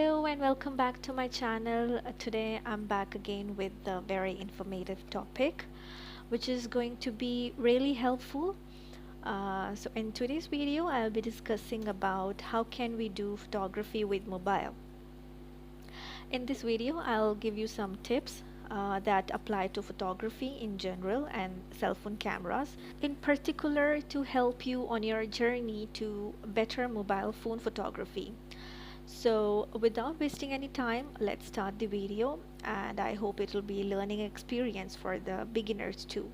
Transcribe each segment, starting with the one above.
Hello and welcome back to my channel. Today I'm back again with a very informative topic which is going to be really helpful. So in today's video I'll be discussing about how can we do photography with mobile. In this video I'll give you some tips that apply to photography in general and cell phone cameras, in particular to help you on your journey to better mobile phone photography. So without wasting any time, let's start the video, and I hope it will be a learning experience for the beginners too.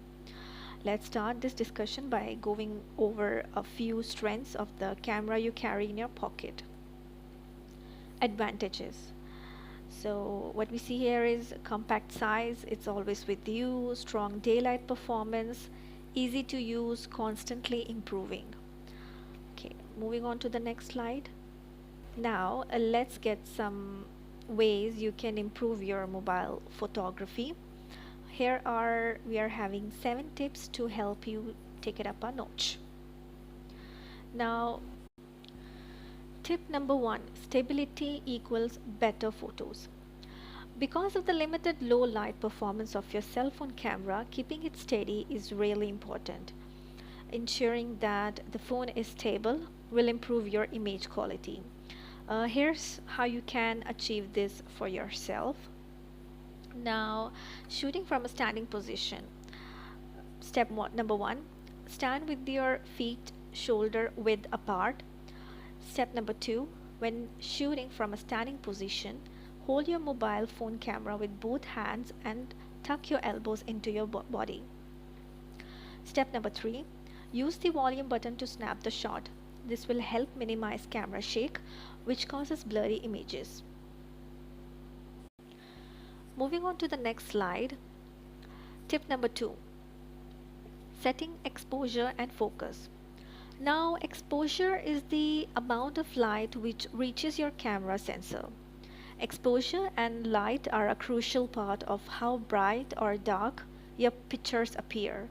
Let's start this discussion by going over a few strengths of the camera you carry in your pocket. Advantages. So what we see here is compact size, it's always with you, strong daylight performance, easy to use, constantly improving. Okay, moving on to the next slide. Now let's get some ways you can improve your mobile photography. We are having 7 tips to help you take it up a notch. Now, tip number 1, stability equals better photos. Because of the limited low light performance of your cell phone camera, keeping it steady is really important. Ensuring that the phone is stable will improve your image quality. Here's how you can achieve this for yourself. Now, shooting from a standing position. Number 1, stand with your feet shoulder width apart. Step number 2, when shooting from a standing position, hold your mobile phone camera with both hands and tuck your elbows into your body. Step number 3, use the volume button to snap the shot. This will help minimize camera shake, which causes blurry images. Moving on to the next slide. Tip number 2, setting exposure and focus. Now, exposure is the amount of light which reaches your camera sensor. Exposure and light are a crucial part of how bright or dark your pictures appear.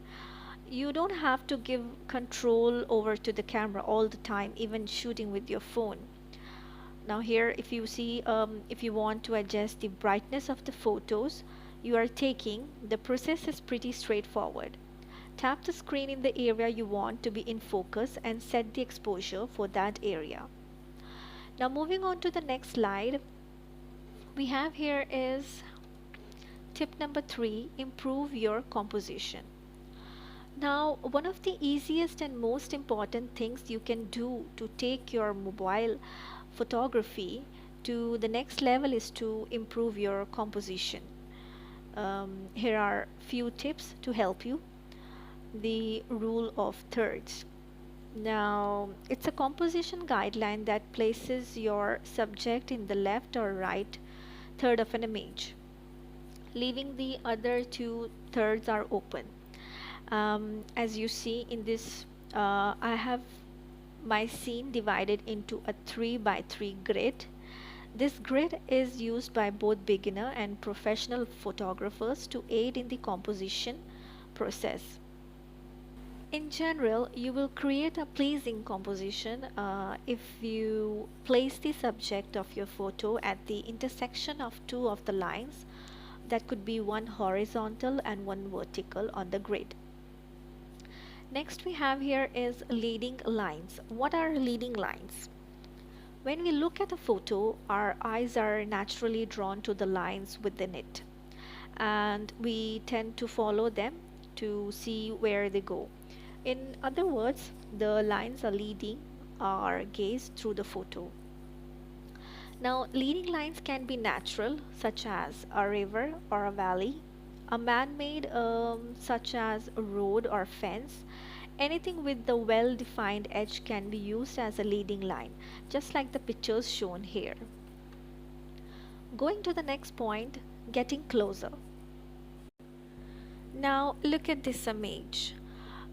You don't have to give control over to the camera all the time, even shooting with your phone. Now here, if you see, if you want to adjust the brightness of the photos you are taking, the process is pretty straightforward. Tap the screen in the area you want to be in focus and set the exposure for that area. Now moving on to the next slide, we have here is tip number 3, improve your composition. Now, one of the easiest and most important things you can do to take your mobile photography to the next level is to improve your composition. Here are few tips to help you. The rule of thirds. Now, it's a composition guideline that places your subject in the left or right third of an image, leaving the other 2 thirds are open. As you see in this, I have my scene divided into a 3 by 3 grid. This grid is used by both beginner and professional photographers to aid in the composition process. In general, you will create a pleasing composition if you place the subject of your photo at the intersection of 2 of the lines, that could be one horizontal and one vertical on the grid. Next we have here is leading lines. What are leading lines? When we look at a photo, our eyes are naturally drawn to the lines within it, and we tend to follow them to see where they go. In other words, the lines are leading our gaze through the photo. Now, leading lines can be natural, such as a river or a valley, a man-made such as a road or fence. Anything with the well-defined edge can be used as a leading line, just like the pictures shown here. Going to the next point, getting closer. Now look at this image.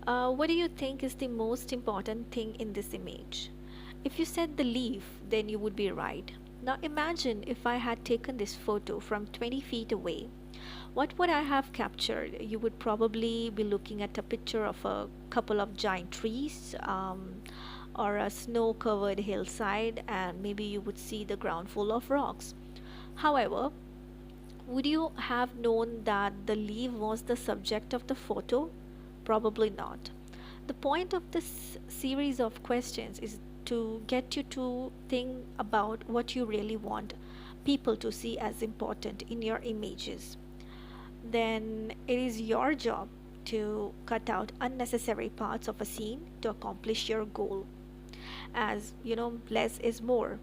What do you think is the most important thing in this image? If you said the leaf, then you would be right. Now imagine if I had taken this photo from 20 feet away. What would I have captured? You would probably be looking at a picture of a couple of giant trees, or a snow covered hillside, and maybe you would see the ground full of rocks. However, would you have known that the leaf was the subject of the photo? Probably not. The point of this series of questions is to get you to think about what you really want people to see as important in your images. Then it is your job to cut out unnecessary parts of a scene to accomplish your goal. As you know, less is more.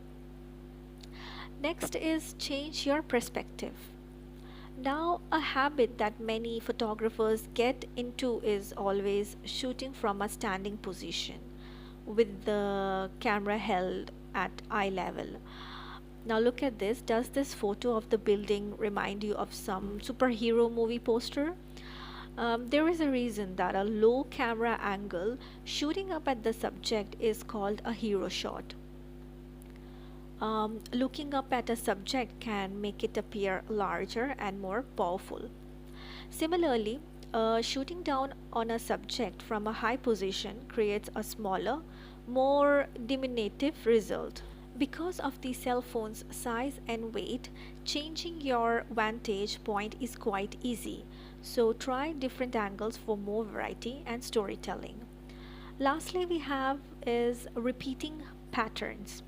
Next is change your perspective. Now, a habit that many photographers get into is always shooting from a standing position with the camera held at eye level. Now, look at this. Does this photo of the building remind you of some superhero movie poster? There is a reason that a low camera angle shooting up at the subject is called a hero shot. Looking up at a subject can make it appear larger and more powerful. Similarly, shooting down on a subject from a high position creates a smaller, more diminutive result. Because of the cell phone's size and weight, changing your vantage point is quite easy. So try different angles for more variety and storytelling. Lastly, we have is repeating patterns.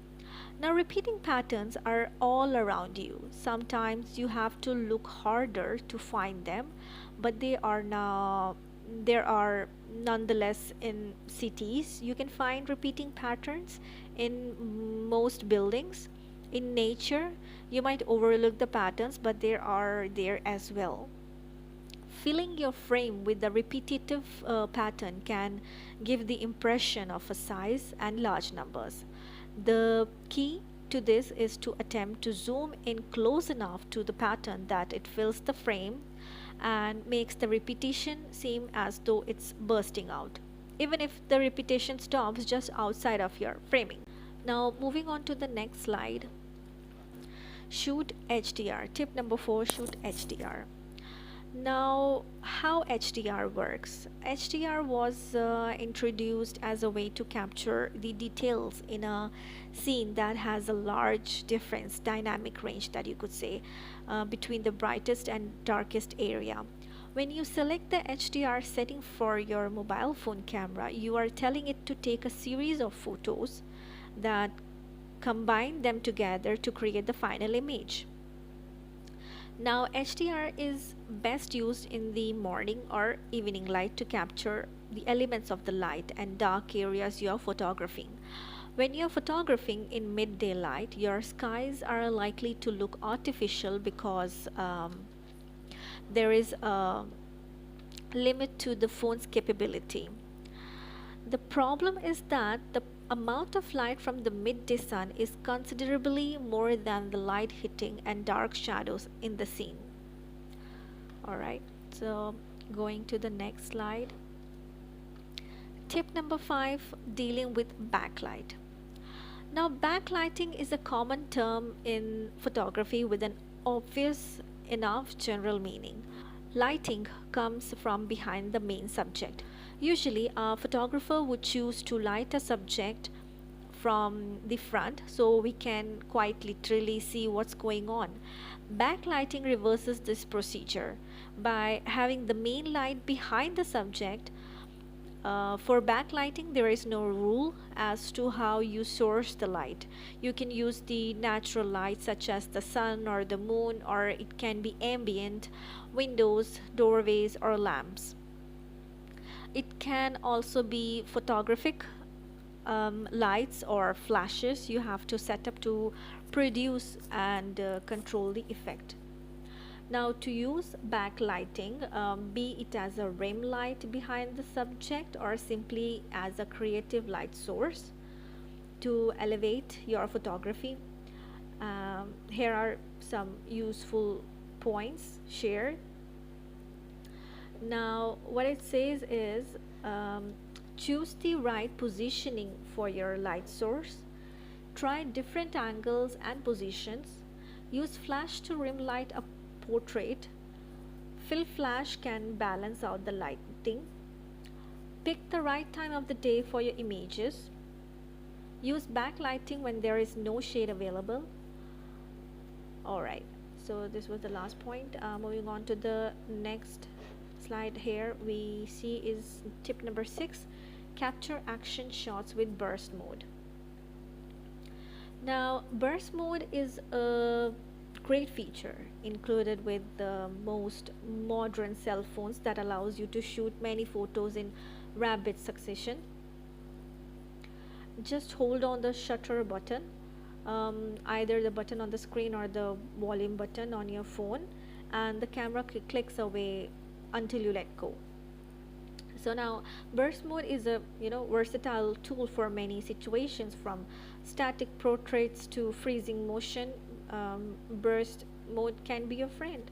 Now, repeating patterns are all around you. Sometimes you have to look harder to find them, but there are nonetheless in cities. You can find repeating patterns in most buildings. In nature, you might overlook the patterns, but there are there as well. Filling your frame with a repetitive pattern can give the impression of a size and large numbers. The key to this is to attempt to zoom in close enough to the pattern that it fills the frame and makes the repetition seem as though it's bursting out, even if the repetition stops just outside of your framing. Now, moving on to the next slide, shoot HDR. Tip number 4, shoot HDR. Now, how HDR works? HDR was introduced as a way to capture the details in a scene that has a large difference, dynamic range that you could say, between the brightest and darkest area. When you select the HDR setting for your mobile phone camera, you are telling it to take a series of photos that combine them together to create the final image. Now, HDR is best used in the morning or evening light to capture the elements of the light and dark areas you are photographing. When you are photographing in midday light, your skies are likely to look artificial because there is a limit to the phone's capability. The problem is that the amount of light from the midday sun is considerably more than the light hitting and dark shadows in the scene. Alright, so going to the next slide. Tip number 5, dealing with backlight. Now, backlighting is a common term in photography with an obvious enough general meaning. Lighting comes from behind the main subject. Usually, a photographer would choose to light a subject from the front so we can quite literally see what's going on. Backlighting reverses this procedure by having the main light behind the subject. For backlighting, there is no rule as to how you source the light. You can use the natural light such as the sun or the moon, or it can be ambient, windows, doorways, or lamps. It can also be photographic lights or flashes you have to set up to produce and control the effect. Now, to use backlighting, be it as a rim light behind the subject or simply as a creative light source to elevate your photography, here are some useful points shared. Now, what it says is choose the right positioning for your light source, try different angles and positions, use flash to rim light a portrait, fill flash can balance out the lighting, pick the right time of the day for your images, Use backlighting when there is no shade available. Alright, so this was the last point. Moving on to the next slide, here we see is tip number 6: capture action shots with burst mode. Now, burst mode is a great feature included with the most modern cell phones that allows you to shoot many photos in rapid succession. Just hold on the shutter button, either the button on the screen or the volume button on your phone, and the camera clicks away until you let go. So now burst mode is a versatile tool for many situations, from static portraits to freezing motion. Burst mode can be your friend.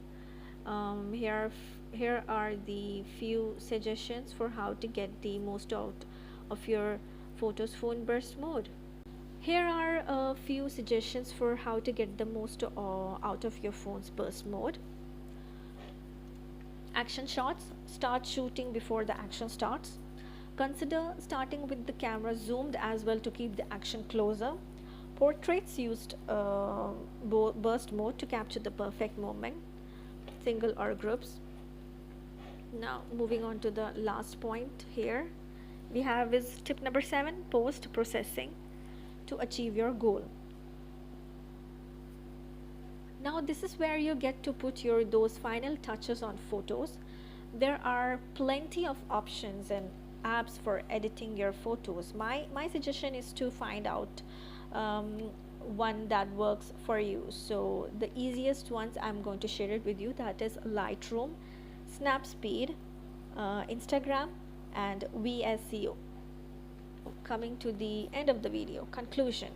Here are the few suggestions for how to get the most out of your photos phone burst mode. Here are a few suggestions for how to get the most out of your phone's burst mode. Action shots: start shooting before the action starts. Consider starting with the camera zoomed as well to keep the action closer. Portraits used burst mode to capture the perfect moment, single or groups. Now moving on to the last point, here we have is tip number 7: post processing to achieve your goal. Now this is where you get to put those final touches on photos. There are plenty of options and apps for editing your photos. My suggestion is to find out one that works for you. So the easiest ones I'm going to share it with you, that is Lightroom, Snapseed, Instagram, and VSCO. Coming to the end of the video, conclusion.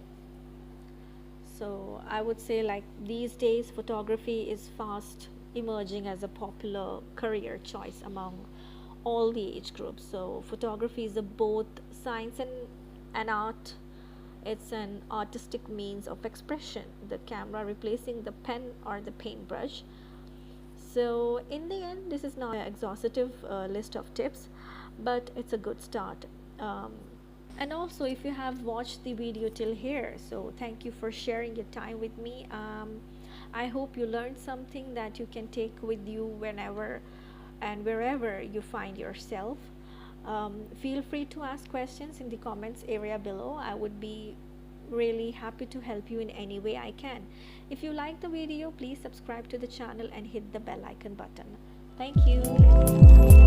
So I would say, like, these days photography is fast emerging as a popular career choice among all the age groups. So photography is both science and art. It's an artistic means of expression, the camera replacing the pen or the paintbrush. So in the end, this is not an exhaustive list of tips, but it's a good start. And also, if you have watched the video till here, so thank you for sharing your time with me. I hope you learned something that you can take with you whenever and wherever you find yourself. Feel free to ask questions in the comments area below. I would be really happy to help you in any way I can. If you like the video, please subscribe to the channel and hit the bell icon button. Thank you.